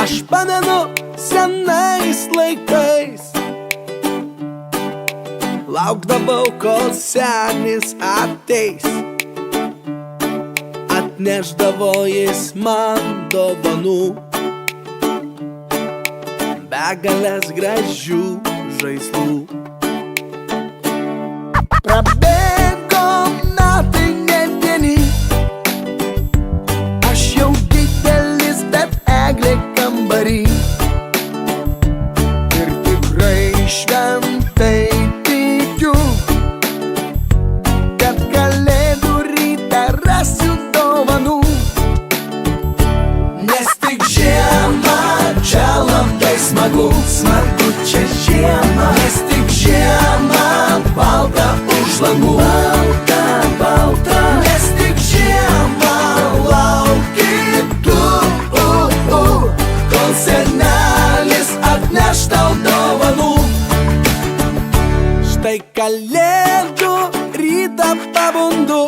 Aš pamenu senais laikais, laukdavau, kol senis ateis, atnešdavo jis man dovanų, begalės gražių žaislų. Prabėgo metai ne vieni, aš jau didelis, bet eglė kambary, ir tikrai šventai tikiu, kad kalėdų rytą rasiu dovanų. Nes tik žiemą čia labai smagu, smagu čia žiemą. Nes tik žiemą balta už langų, balta, balta. Nes tik žiemą lauki tu, kol senelis atneš tau dovanų. Štai kalėdų rytą pabundu,